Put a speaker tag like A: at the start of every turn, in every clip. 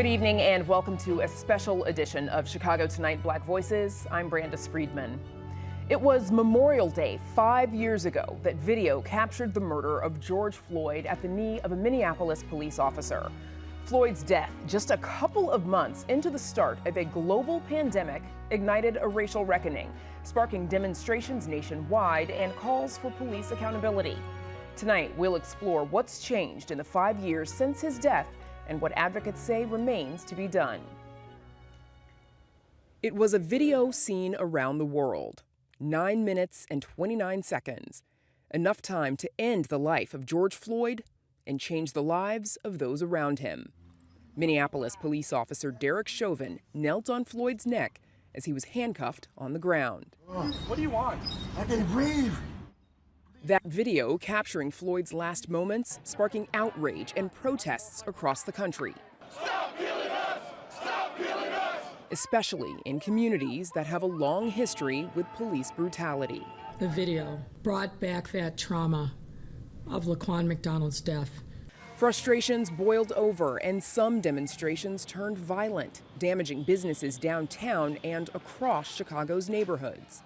A: Good evening and welcome to a special edition of Chicago Tonight Black Voices. I'm Brandis Friedman. It was Memorial Day 5 years ago that video captured the murder of George Floyd at the knee of a Minneapolis police officer. Floyd's death, just a couple of months into the start of a global pandemic, ignited a racial reckoning, sparking demonstrations nationwide and calls for police accountability. Tonight, we'll explore what's changed in the 5 years since his death and what advocates say remains to be done. It was a video seen around the world. 9 minutes and 29 seconds. Enough time to end the life of George Floyd and change the lives of those around him. Minneapolis police officer Derek Chauvin knelt on Floyd's neck as he was handcuffed on the ground.
B: What do you want?
C: I can breathe.
A: That video capturing Floyd's last moments, sparking outrage and protests across the country.
C: Stop killing us! Stop killing us!
A: Especially in communities that have a long history with police brutality.
D: The video brought back that trauma of Laquan McDonald's death.
A: Frustrations boiled over and some demonstrations turned violent, damaging businesses downtown and across Chicago's neighborhoods.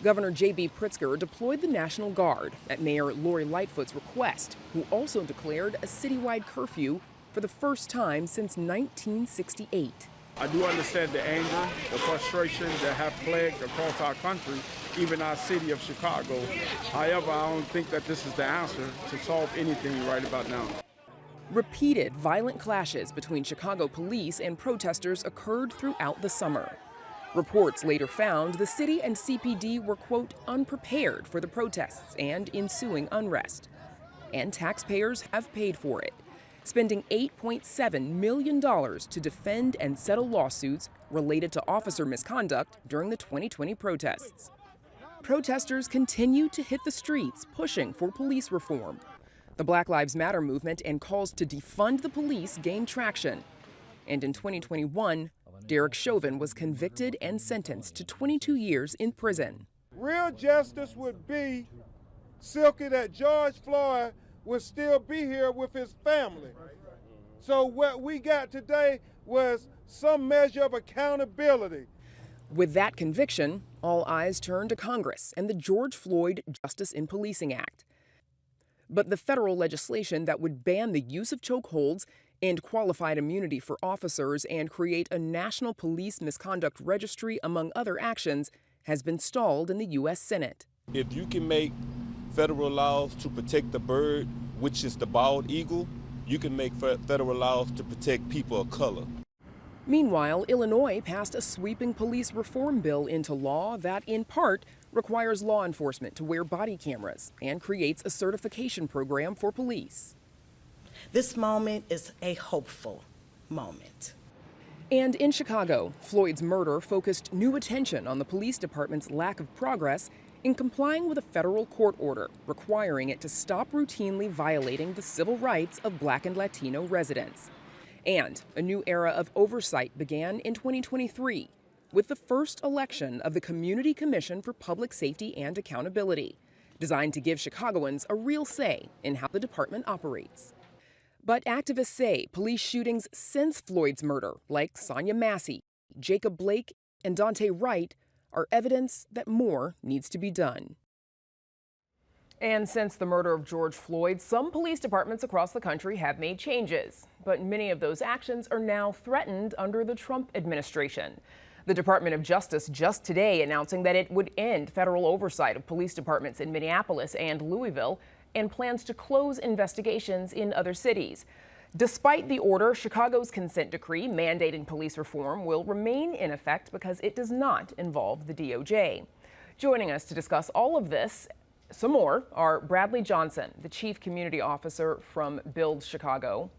A: Governor J.B. Pritzker deployed the National Guard at Mayor Lori Lightfoot's request, who also declared a citywide curfew for the first time since 1968.
B: I do understand the anger, the frustration that have plagued across our country, even our city of Chicago. However, I don't think that this is the answer to solve anything right about now.
A: Repeated violent clashes between Chicago police and protesters occurred throughout the summer. Reports later found the city and CPD were, quote, unprepared for the protests and ensuing unrest. And taxpayers have paid for it, spending $8.7 million to defend and settle lawsuits related to officer misconduct during the 2020 protests. Protesters continue to hit the streets, pushing for police reform. The Black Lives Matter movement and calls to defund the police gained traction. And in 2021, Derek Chauvin was convicted and sentenced to 22 years in prison.
E: Real justice would be, Silky, that George Floyd would still be here with his family. So what we got today was some measure of accountability.
A: With that conviction, all eyes turned to Congress and the George Floyd Justice in Policing Act. But the federal legislation that would ban the use of chokeholds and qualified immunity for officers and create a national police misconduct registry, among other actions, has been stalled in the U.S. Senate.
F: If you can make federal laws to protect the bird, which is the bald eagle, you can make federal laws to protect people of color.
A: Meanwhile, Illinois passed a sweeping police reform bill into law that, in part, requires law enforcement to wear body cameras and creates a certification program for police.
G: This moment is a hopeful moment.
A: And in Chicago, Floyd's murder focused new attention on the police department's lack of progress in complying with a federal court order requiring it to stop routinely violating the civil rights of Black and Latino residents. And a new era of oversight began in 2023 with the first election of the Community Commission for Public Safety and Accountability, designed to give Chicagoans a real say in how the department operates. But activists say police shootings since Floyd's murder, like Sonia Massey, Jacob Blake, and Dante Wright, are evidence that more needs to be done. And since the murder of George Floyd, some police departments across the country have made changes. But many of those actions are now threatened under the Trump administration. The Department of Justice just today announcing that it would end federal oversight of police departments in Minneapolis and Louisville and plans to close investigations in other cities. Despite the order, Chicago's consent decree mandating police reform will remain in effect because it does not involve the DOJ. Joining us to discuss all of this, some more, are Bradley Johnson, the Chief Community Officer from Build Chicago,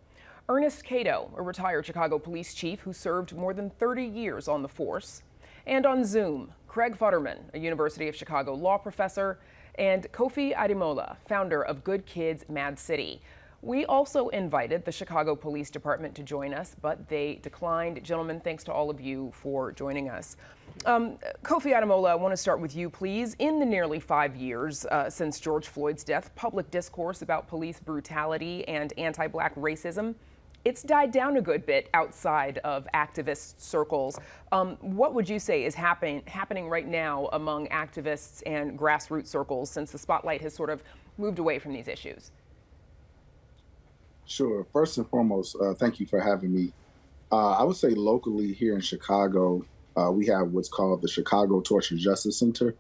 A: Ernest Cato, a retired Chicago police chief who served more than 30 years on the force, and on Zoom, Craig Futterman, a University of Chicago law professor, and Kofi Ademola, founder of Good Kids Mad City. We also invited the Chicago Police Department to join us, but they declined. Gentlemen, thanks to all of you for joining us. Kofi Ademola, I want to start with you, please. In the nearly 5 years since George Floyd's death, public discourse about police brutality and anti-Black racism It's died down a good bit outside of activist circles. What would you say is happening right now among activists and grassroots circles since the spotlight has sort of moved away from these issues?
H: Sure. First and foremost, thank you for having me. I would say locally here in Chicago, we have what's called the Chicago Torture Justice Center.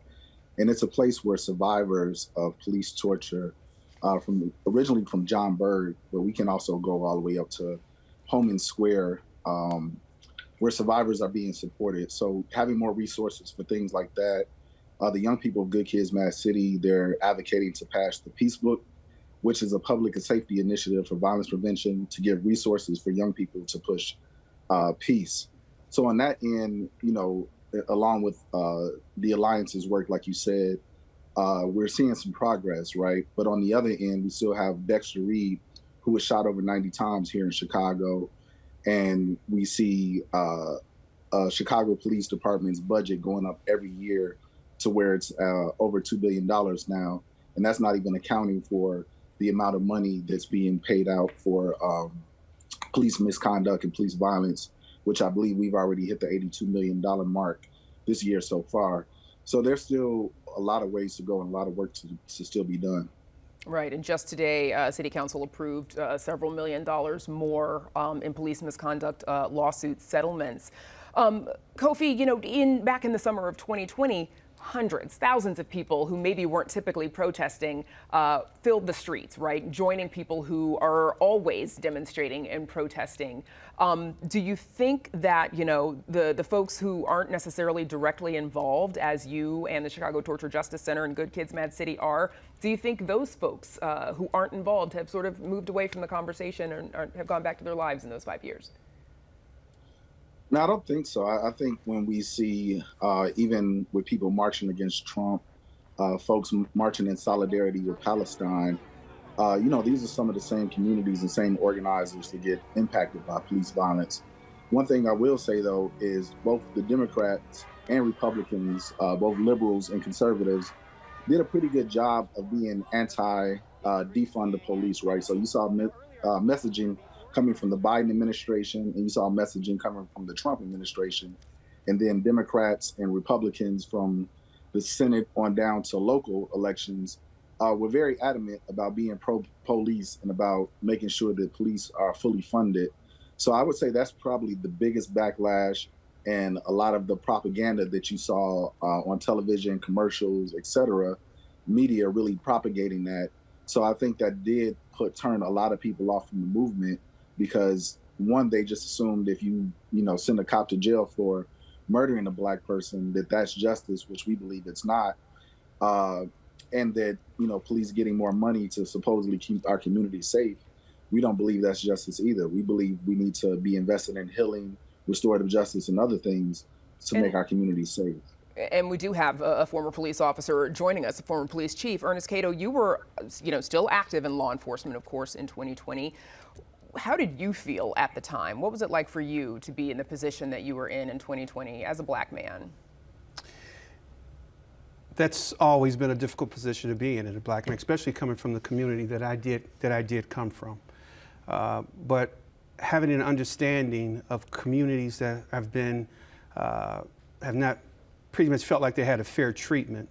H: And it's a place where survivors of police torture, originally from John Bird, but we can also go all the way up to Homan Square, where survivors are being supported. So having more resources for things like that. The young people of Good Kids, Mad City, they're advocating to pass the Peace Book, which is a public and safety initiative for violence prevention to give resources for young people to push peace. So on that end, along with the alliance's work, like you said, we're seeing some progress, right? But on the other end, we still have Dexter Reed, who was shot over 90 times here in Chicago. And we see Chicago Police Department's budget going up every year to where it's over $2 billion now. And that's not even accounting for the amount of money that's being paid out for police misconduct and police violence, which I believe we've already hit the $82 million mark this year so far. So there's still a lot of ways to go and a lot of work to still be done.
A: Right, and just today, City Council approved several $1 million more in police misconduct lawsuit settlements. Kofi, back in the summer of 2020, hundreds, thousands of people who maybe weren't typically protesting filled the streets, right? Joining people who are always demonstrating and protesting. Do you think that, the folks who aren't necessarily directly involved, as you and the Chicago Torture Justice Center and Good Kids, Mad City are, do you think those folks who aren't involved have sort of moved away from the conversation or have gone back to their lives in those 5 years?
H: No, I don't think so. I think when we see, even with people marching against Trump, folks marching in solidarity with Palestine, these are some of the same communities and same organizers that get impacted by police violence. One thing I will say, though, is both the Democrats and Republicans, both liberals and conservatives, did a pretty good job of being anti-defund the police, right? So you saw messaging coming from the Biden administration, and you saw messaging coming from the Trump administration. And then Democrats and Republicans from the Senate on down to local elections were very adamant about being pro-police and about making sure that police are fully funded. So I would say that's probably the biggest backlash, and a lot of the propaganda that you saw on television, commercials, et cetera, media really propagating that. So I think that did turn a lot of people off from the movement, because one, they just assumed if you send a cop to jail for murdering a black person, that's justice, which we believe it's not. And that, police getting more money to supposedly keep our community safe, we don't believe that's justice either. We believe we need to be invested in healing, restorative justice, and other things to make our community safe.
A: And we do have a former police officer joining us, a former police chief. Ernest Cato, you were, still active in law enforcement, of course, in 2020. How did you feel at the time? What was it like for you to be in the position that you were in 2020 as a black man?
I: That's always been a difficult position to be in as a black man, especially coming from the community that I did come from. But having an understanding of communities that have not pretty much felt like they had a fair treatment,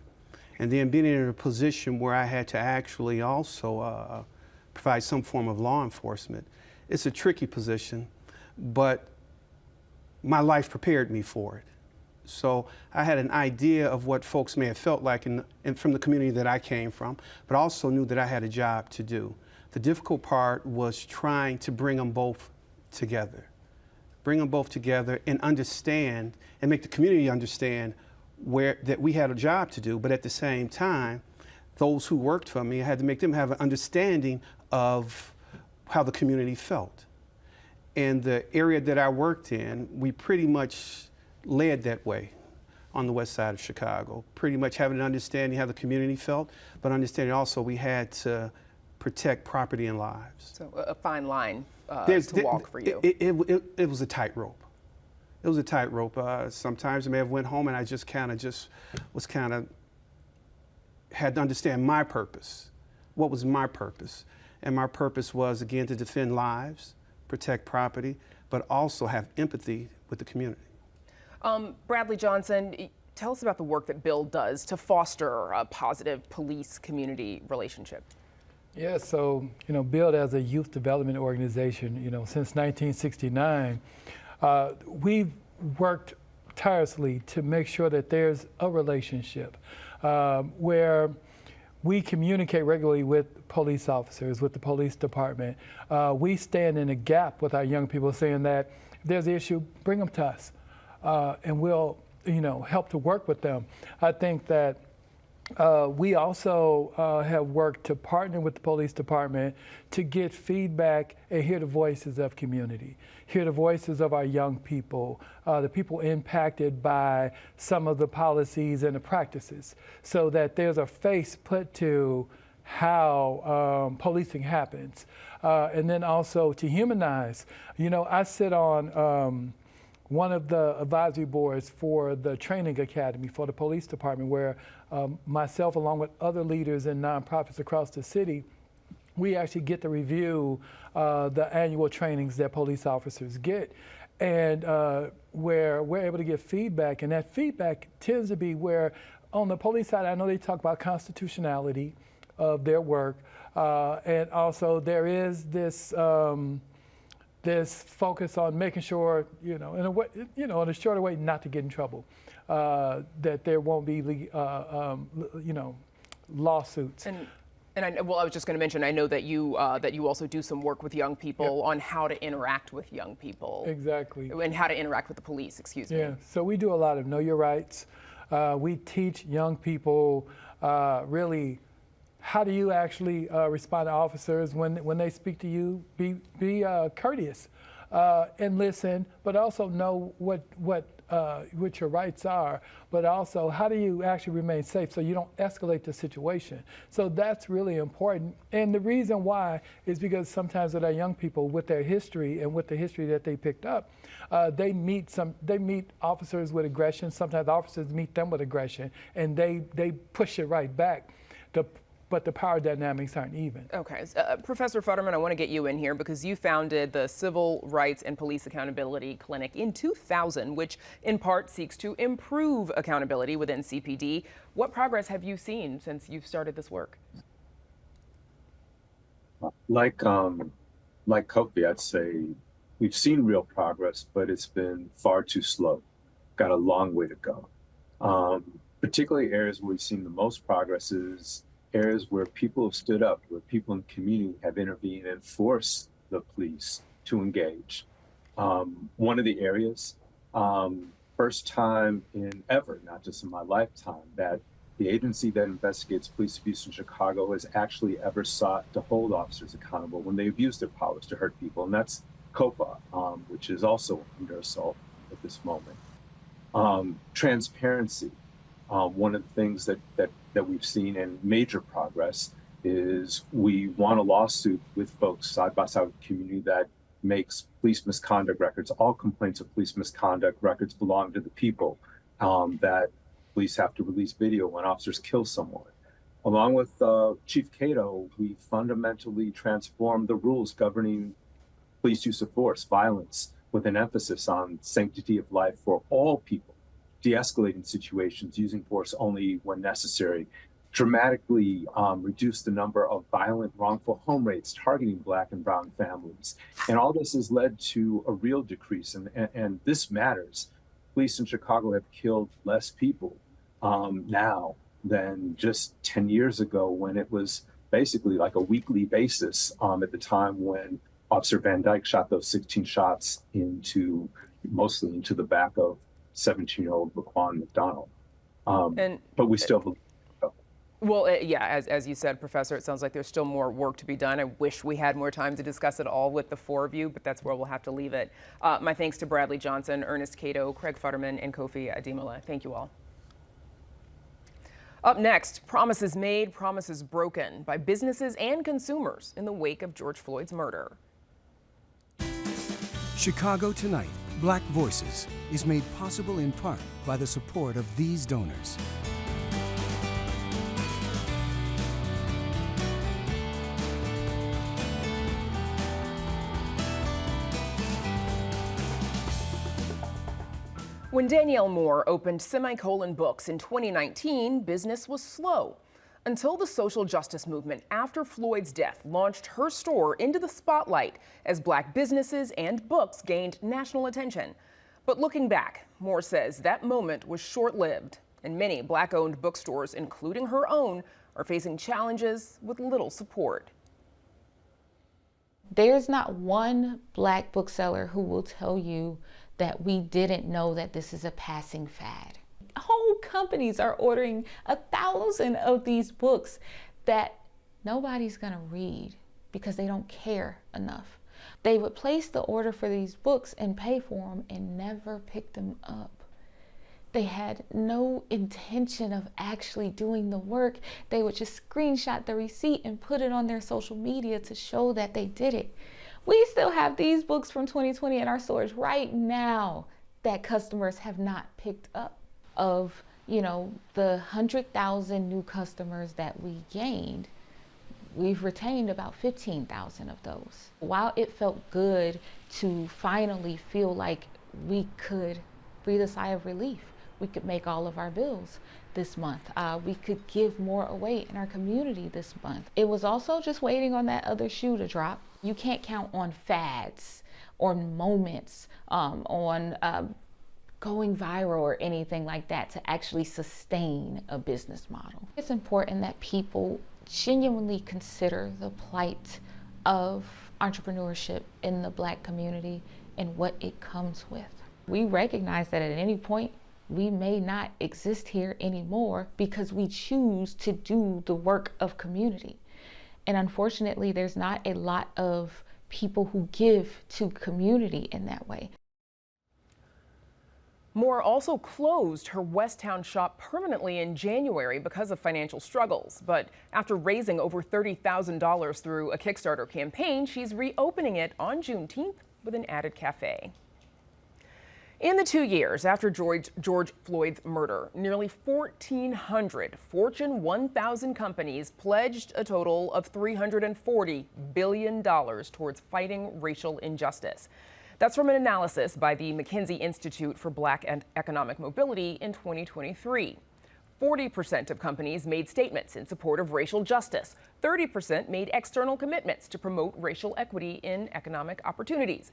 I: and then being in a position where I had to actually also provide some form of law enforcement. It's a tricky position, but my life prepared me for it. So I had an idea of what folks may have felt like from the community that I came from, but also knew that I had a job to do. The difficult part was trying to bring them both together. Bring them both together and understand, and make the community understand that we had a job to do, but at the same time, those who worked for me, I had to make them have an understanding of how the community felt. And the area that I worked in, we pretty much led that way on the west side of Chicago, pretty much having an understanding how the community felt, but understanding also we had to protect property and lives.
A: So a fine line to walk for you.
I: It was a tightrope. It was a tightrope. Sometimes I may have went home and I had to understand my purpose. What was my purpose? And my purpose was, again, to defend lives, protect property, but also have empathy with the community.
A: Bradley Johnson, tell us about the work that Bill does to foster a positive police-community relationship.
J: Yeah, so, Build as a youth development organization, since 1969, we've worked tirelessly to make sure that there's a relationship where we communicate regularly with police officers, with the police department. We stand in a gap with our young people saying that if there's an issue, bring them to us, and we'll, help to work with them. I think that we also have worked to partner with the police department to get feedback and hear the voices of community, hear the voices of our young people, the people impacted by some of the policies and the practices, so that there's a face put to how policing happens. And then also to humanize. I sit on one of the advisory boards for the training academy for the police department, where myself, along with other leaders and nonprofits across the city, we actually get to review the annual trainings that police officers get, and where we're able to get feedback. And that feedback tends to be where, on the police side, I know they talk about constitutionality of their work, and also there is this this focus on making sure, in a way, in a shorter way, not to get in trouble, that there won't be, lawsuits.
A: And I was just going to mention, I know that you also do some work with young people on how to interact with young people.
J: Exactly.
A: And how to interact with the police, excuse me.
J: Yeah, so we do a lot of know your rights. We teach young people really, how do you actually respond to officers when they speak to you? Be courteous and listen, but also know what your rights are. But also, how do you actually remain safe so you don't escalate the situation? So that's really important. And the reason why is because sometimes with our young people, with their history and with the history that they picked up, they meet officers with aggression. Sometimes officers meet them with aggression, and they push it right back. But the power dynamics aren't even.
A: Okay. Professor Futterman, I want to get you in here because you founded the Civil Rights and Police Accountability Clinic in 2000, which in part seeks to improve accountability within CPD. What progress have you seen since you've started this work?
K: Like Kofi, I'd say we've seen real progress, but it's been far too slow. Got a long way to go. Particularly areas where we've seen the most progress is areas where people have stood up, where people in the community have intervened and forced the police to engage. One of the areas, first time in ever, not just in my lifetime, that the agency that investigates police abuse in Chicago has actually ever sought to hold officers accountable when they abuse their powers to hurt people, and that's COPA, which is also under assault at this moment. Transparency. One of the things that we've seen in major progress is we won a lawsuit with folks side by side with the community that makes police misconduct records. All complaints of police misconduct records belong to the people, that police have to release video when officers kill someone. Along with Chief Cato, we fundamentally transformed the rules governing police use of force, violence, with an emphasis on sanctity of life for all people, de-escalating situations, using force only when necessary, dramatically reduce the number of violent, wrongful home raids targeting Black and brown families. And all this has led to a real decrease, and this matters. Police in Chicago have killed less people now than just 10 years ago, when it was basically like a weekly basis at the time when Officer Van Dyke shot those 16 shots mostly into the back of 17-year-old Laquan McDonald. But we still believe.
A: Well, yeah, as you said, Professor, it sounds like there's still more work to be done. I wish we had more time to discuss it all with the four of you, but that's where we'll have to leave it. My thanks to Bradley Johnson, Ernest Cato, Craig Futterman, and Kofi Ademola. Thank you all. Up next, promises made, promises broken by businesses and consumers in the wake of George Floyd's murder.
L: Chicago Tonight, Black Voices, is made possible in part by the support of these donors.
A: When Danielle Moore opened Semicolon Books in 2019, business was slow until the social justice movement after Floyd's death launched her store into the spotlight as Black businesses and books gained national attention. But looking back, Moore says that moment was short-lived, and many Black-owned bookstores, including her own, are facing challenges with little support.
M: There's not one Black bookseller who will tell you that we didn't know that this is a passing fad. Whole companies are ordering 1,000 of these books that nobody's gonna read because they don't care enough. They would place the order for these books and pay for them and never pick them up. They had no intention of actually doing the work. They would just screenshot the receipt and put it on their social media to show that they did it. We still have these books from 2020 in our stores right now that customers have not picked up. Of, the 100,000 new customers that we gained, we've retained about 15,000 of those. While it felt good to finally feel like we could breathe a sigh of relief, we could make all of our bills this month. We could give more away in our community this month. It was also just waiting on that other shoe to drop. You can't count on fads or moments, on going viral or anything like that to actually sustain a business model. It's important that people genuinely consider the plight of entrepreneurship in the Black community and what it comes with. We recognize that at any point, we may not exist here anymore because we choose to do the work of community. And unfortunately, there's not a lot of people who give to community in that way.
A: Moore also closed her Westtown shop permanently in January because of financial struggles. But after raising over $30,000 through a Kickstarter campaign, she's reopening it on Juneteenth with an added cafe. In the 2 years after George Floyd's murder, nearly 1,400 Fortune 1000 companies pledged a total of $340 billion towards fighting racial injustice. That's from an analysis by the McKinsey Institute for Black and Economic Mobility in 2023. 40% of companies made statements in support of racial justice. 30% made external commitments to promote racial equity in economic opportunities.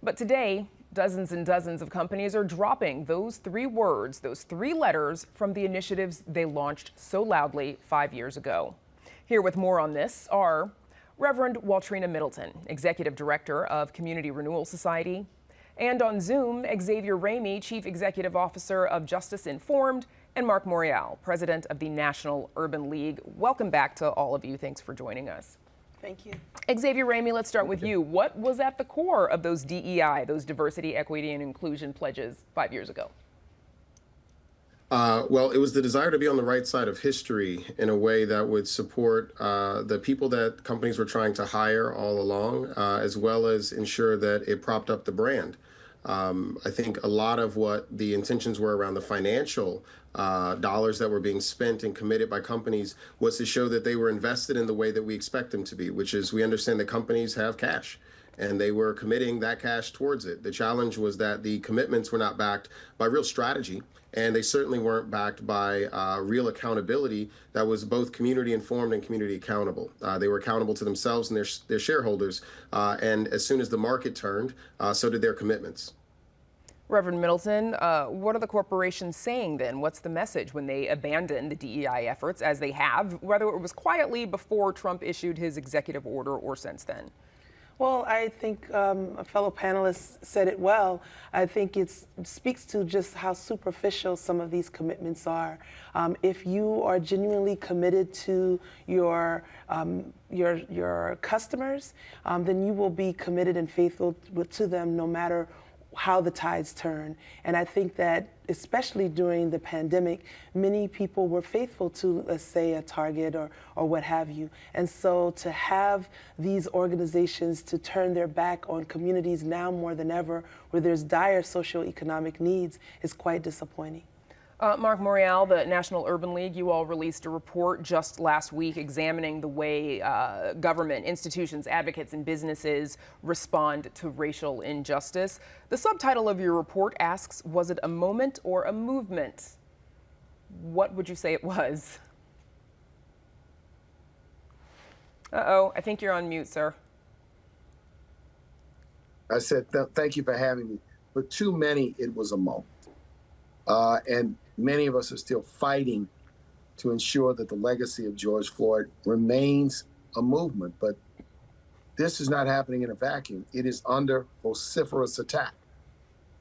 A: But today, dozens and dozens of companies are dropping those three words, those three letters from the initiatives they launched so loudly 5 years ago. Here with more on this are Reverend Waltrina Middleton, Executive Director of Community Renewal Society, and on Zoom, Xavier Ramey, Chief Executive Officer of Justice Informed, and Mark Morial, President of the National Urban League. Welcome back to all of you. Thanks for joining us.
N: Thank you.
A: Xavier Ramey, let's start with you. What was at the core of those DEI, those diversity, equity, and inclusion pledges 5 years ago?
O: Well, it was the desire to be on the right side of history in a way that would support the people that companies were trying to hire all along, as well as ensure that it propped up the brand. I think a lot of what the intentions were around the financial dollars that were being spent and committed by companies was to show that they were invested in the way that we expect them to be, which is we understand that companies have cash and they were committing that cash towards it. The challenge was that the commitments were not backed by real strategy, and they certainly weren't backed by real accountability that was both community informed and community accountable. They were accountable to themselves and their shareholders, and as soon as the market turned, so did their commitments.
A: Reverend Middleton, what are the corporations saying then? What's the message when they abandon the DEI efforts as they have, whether it was quietly before Trump issued his executive order or since then?
N: Well, I think a fellow panelist said it well. I think it speaks to just how superficial some of these commitments are. If you are genuinely committed to your customers, then you will be committed and faithful to them no matter how the tides turn. And I think that especially during the pandemic, many people were faithful to, let's say, a Target or what have you. And so to have these organizations to turn their back on communities now more than ever, where there's dire socioeconomic needs, is quite disappointing.
A: Mark Morial, the National Urban League, you all released a report just last week examining the way government, institutions, advocates, and businesses respond to racial injustice. The subtitle of your report asks, was it a moment or a movement? What would you say it was? Uh-oh, I think you're on mute, sir.
P: I said, thank you for having me. For too many, it was a moment. And many of us are still fighting to ensure that the legacy of George Floyd remains a movement. But this is not happening in a vacuum. It is under vociferous attack.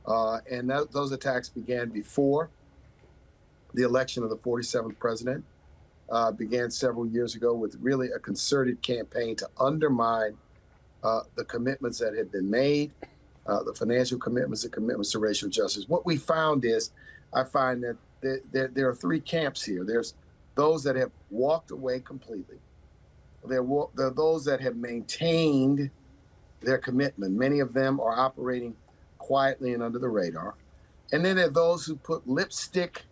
P: And those attacks began before the election of the 47th president, began several years ago with really a concerted campaign to undermine the commitments that had been made, the financial commitments, the commitments to racial justice. What we found is, I find that there are three camps here. There's those that have walked away completely. There are those that have maintained their commitment. Many of them are operating quietly and under the radar. And then there are those who put lipstick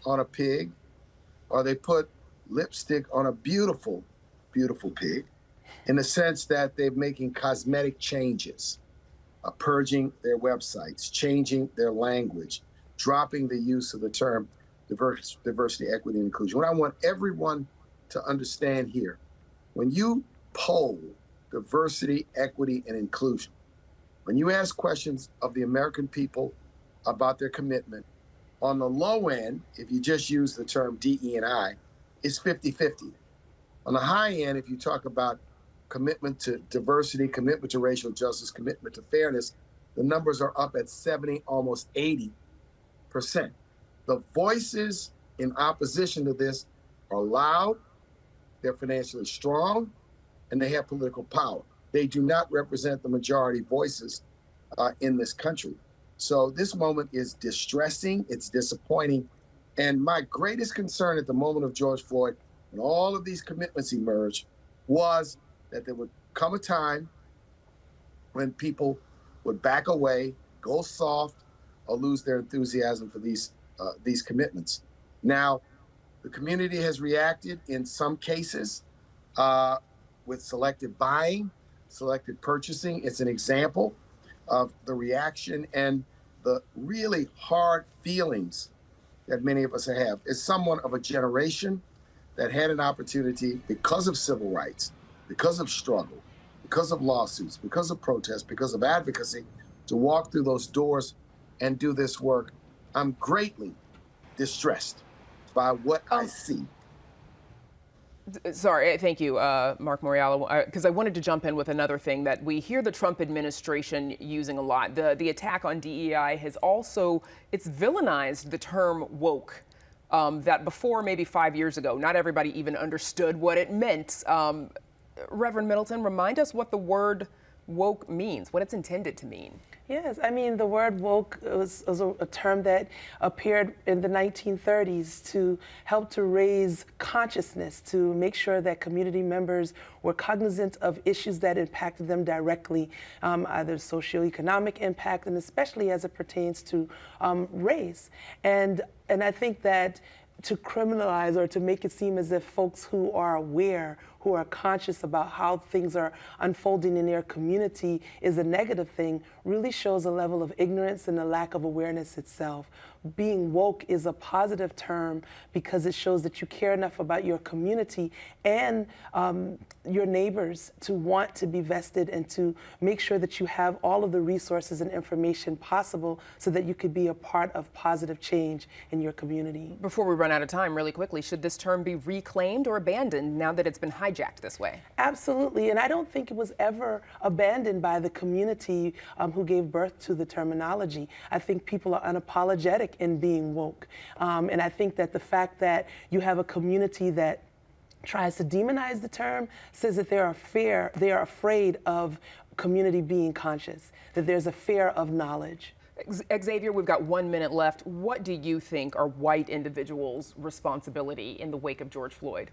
P: on a pig, or they put lipstick on a beautiful, beautiful pig, in the sense that they're making cosmetic changes, purging their websites, changing their language, dropping the use of the term diversity, equity, and inclusion. What I want everyone to understand here, when you poll diversity, equity, and inclusion, when you ask questions of the American people about their commitment, on the low end, if you just use the term DE&I, it's 50-50. On the high end, if you talk about commitment to diversity, commitment to racial justice, commitment to fairness, the numbers are up at 70, almost 80%. The voices in opposition to this are loud, they're financially strong, and they have political power. They do not represent the majority voices in this country. So this moment is distressing, it's disappointing, and my greatest concern at the moment of George Floyd, when all of these commitments emerged, was that there would come a time when people would back away, go soft, or lose their enthusiasm for these commitments. Now, the community has reacted in some cases with selective buying, selective purchasing. It's an example of the reaction and the really hard feelings that many of us have. As someone of a generation that had an opportunity, because of civil rights, because of struggle, because of lawsuits, because of protests, because of advocacy, to walk through those doors and do this work, I'm greatly distressed by what I see.
A: Sorry, thank you, Mark Morial, because I wanted to jump in with another thing that we hear the Trump administration using a lot. The attack on DEI has also, it's villainized the term woke, that before maybe 5 years ago, not everybody even understood what it meant. Reverend Middleton, remind us what the word woke means, what it's intended to mean.
N: Yes, I mean, the word woke was a term that appeared in the 1930s to help to raise consciousness, to make sure that community members were cognizant of issues that impacted them directly, either socioeconomic impact, and especially as it pertains to race. And I think that to criminalize or to make it seem as if folks who are aware, who are conscious about how things are unfolding in their community is a negative thing, really shows a level of ignorance and a lack of awareness itself. Being woke is a positive term because it shows that you care enough about your community and your neighbors to want to be vested and to make sure that you have all of the resources and information possible so that you could be a part of positive change in your community.
A: Before we run out of time, really quickly, should this term be reclaimed or abandoned now that it's been hijacked this way?
N: Absolutely, and I don't think it was ever abandoned by the community who gave birth to the terminology. I think people are unapologetic in being woke, and I think that the fact that you have a community that tries to demonize the term says that they are afraid of community being conscious, that there's a fear of knowledge.
A: Xavier, we've got 1 minute left. What do you think are white individuals' responsibility in the wake of George Floyd?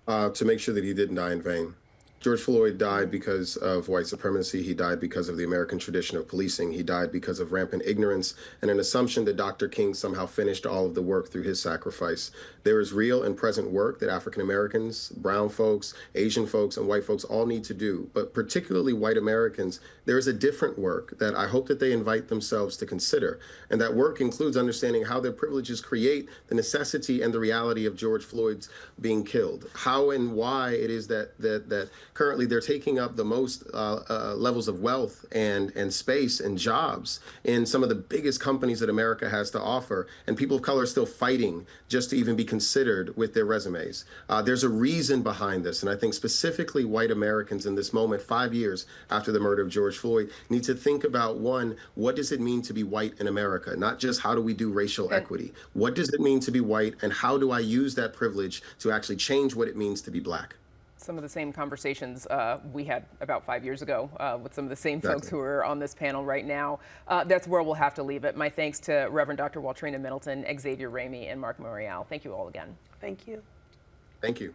O: To make sure that he didn't die in vain. George Floyd died because of white supremacy. He died because of the American tradition of policing. He died because of rampant ignorance and an assumption that Dr. King somehow finished all of the work through his sacrifice. There is real and present work that African Americans, brown folks, Asian folks, and white folks all need to do. But particularly white Americans, there is a different work that I hope that they invite themselves to consider. And that work includes understanding how their privileges create the necessity and the reality of George Floyd's being killed. How and why it is that currently they're taking up the most levels of wealth and space and jobs in some of the biggest companies that America has to offer. And people of color are still fighting just to even be considered with their resumes. There's a reason behind this. And I think specifically white Americans in this moment, 5 years after the murder of George Floyd, need to think about, one, what does it mean to be white in America? Not just how do we do racial equity? What does it mean to be white, and how do I use that privilege to actually change what it means to be black?
A: Some of the same conversations we had about 5 years ago with some of the same folks who are on this panel right now. That's where we'll have to leave it. My thanks to Reverend Dr. Waltrina Middleton, Xavier Ramey, and Mark Morial. Thank you all again.
N: Thank you.
O: Thank you.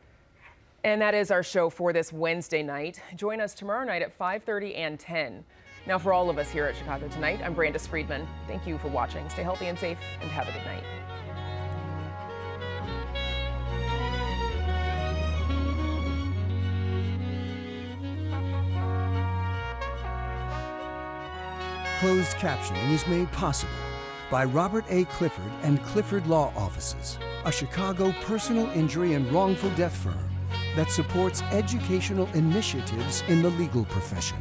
A: And that is our show for this Wednesday night. Join us tomorrow night at 5:30 and 10. Now, for all of us here at Chicago Tonight, I'm Brandis Friedman. Thank you for watching. Stay healthy and safe, and have a good night.
L: Closed captioning is made possible by Robert A. Clifford and Clifford Law Offices, a Chicago personal injury and wrongful death firm that supports educational initiatives in the legal profession.